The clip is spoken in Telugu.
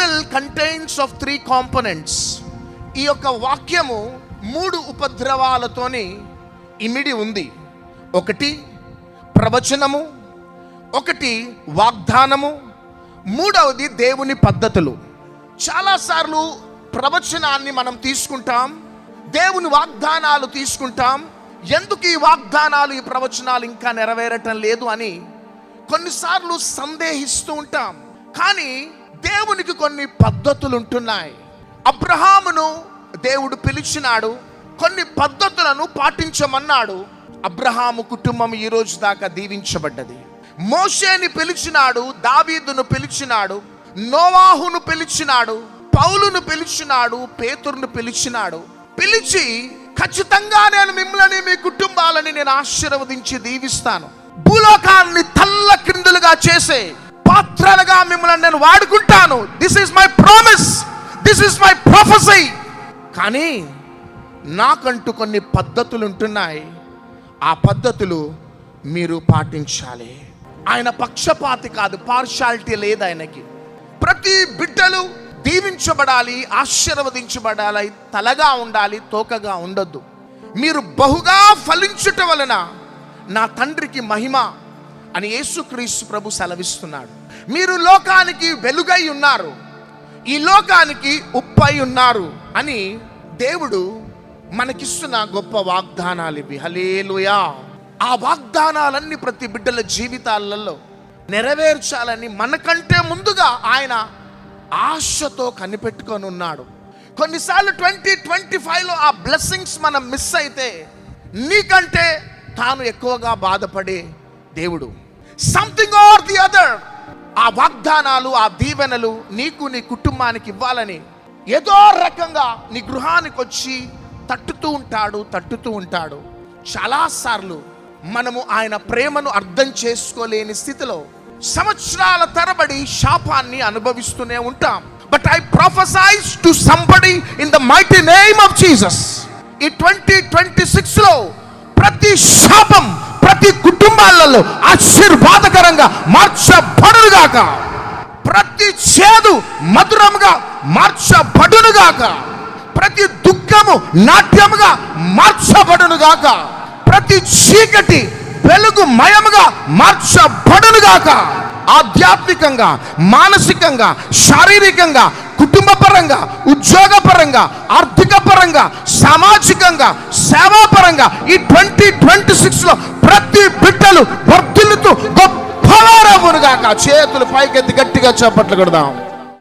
Bible contains of 3 components. ఈ యొక్క వాక్యము 3 ఉపద్రవాలతోని ఇమిడి ఉంది. ఒకటి ప్రవచనము, ఒకటి వాగ్దానము, మూడవది దేవుని పద్ధతులు. చాలాసార్లు ప్రవచనాన్ని మనం తీసుకుంటాం, దేవుని వాగ్దానాలు తీసుకుంటాం. ఎందుకు ఈ వాగ్దానాలు, ఈ ప్రవచనాలు ఇంకా నెరవేరటం లేదు అని కొన్నిసార్లు సందేహిస్తూ ఉంటాం. కానీ దేవునికి కొన్ని పద్ధతులు ఉంటున్నాయి. అబ్రహామును దేవుడు పిలిచినాడు, కొన్ని పద్ధతులను పాటించమన్నాడు. అబ్రహాము కుటుంబం ఈ రోజు దాకా దీవించబడ్డది. మోషేని పిలిచినాడు, దావీదును పిలిచినాడు, నోవాహును పిలిచినాడు, పౌలును పిలిచినాడు, పేతురును పిలిచినాడు. పిలిచి ఖచ్చితంగా నేను మిమ్మల్ని, మీ కుటుంబాలని నేను ఆశీర్వదించి దీవిస్తాను, భూలోకాన్ని తల్ల క్రిందులుగా చేసే పాత్రలుగా మిమ్మల్ని నేను వాడుకుంటాను, this is my promise, this is my prophecy. కానీ నాకంటూ కొన్ని పద్ధతులు ఉంటున్నాయి. ఆ పద్ధతులు మీరు పాటించాలి. ఆయన పక్షపాతి కాదు, పార్షాలిటీ లేదు ఆయనకి. ప్రతి బిడ్డలు దీవించబడాలి, ఆశీర్వదించబడాలి, తలగా ఉండాలి, తోకగా ఉండొద్దు. మీరు బహుగా ఫలించుట వలన నా తండ్రికి మహిమ అని యేసుక్రీస్తు ప్రభు సెలవిస్తున్నాడు. మీరు లోకానికి వెలుగై ఉన్నారు, ఈ లోకానికి ఉప్పై ఉన్నారు అని దేవుడు మనకిస్తున్న గొప్ప వాగ్దానాలు ఇవి. హల్లెలూయా. ఆ వాగ్దానాలన్నీ ప్రతి బిడ్డల జీవితాలలో నెరవేర్చాలని మనకంటే ముందుగా ఆయన ఆశతో కనిపెట్టుకొని ఉన్నాడు. కొన్నిసార్లు 2025లో ఆ బ్లెస్సింగ్స్ మనం మిస్ అయితే నీకంటే తాను ఎక్కువగా బాధపడే దేవుడు. సంథింగ్ ఆర్ ది అదర్, ఆ వాగ్దానాలు, ఆ దీవెనలు నీకు, నీ కుటుంబానికి ఇవ్వాలని ఏదో రకంగా నీ గృహానికి వచ్చి తట్టుతూ ఉంటాడు. చాలాసార్లు మనము ఆయన ప్రేమను అర్థం చేసుకోలేని స్థితిలో సంవత్సరాల తరబడి శాపాన్ని అనుభవిస్తూనే ఉంటాం. But I prophesize to somebody in the mighty name of Jesus, ఈ 2026లో ప్రతి శాపం ప్రతి కుటుంబాలలో ఆశీర్వాదకరంగా మార్చబడునుగాక, ప్రతి చేదు మధురముగా మార్చబడునుగాక, ప్రతి దుఃఖము నాట్యముగా మార్చబడునుగాక, ప్రతి చీకటి వెలుగు మయముగా మార్చబడునుగాక. ఆధ్యాత్మికంగా, మానసికంగా, శారీరకంగా, కుటుంబ పరంగా, ఉద్యోగ పరంగా, ఆర్థిక పరంగా, సామాజికంగా, సేవాపరంగా ఈ 2026లో ప్రతి బిడ్డలు వర్ధిల్లుతూ గొప్పవారవునుగాక. చేతులు పైకెత్తి గట్టిగా చప్పట్లు కొడదాం.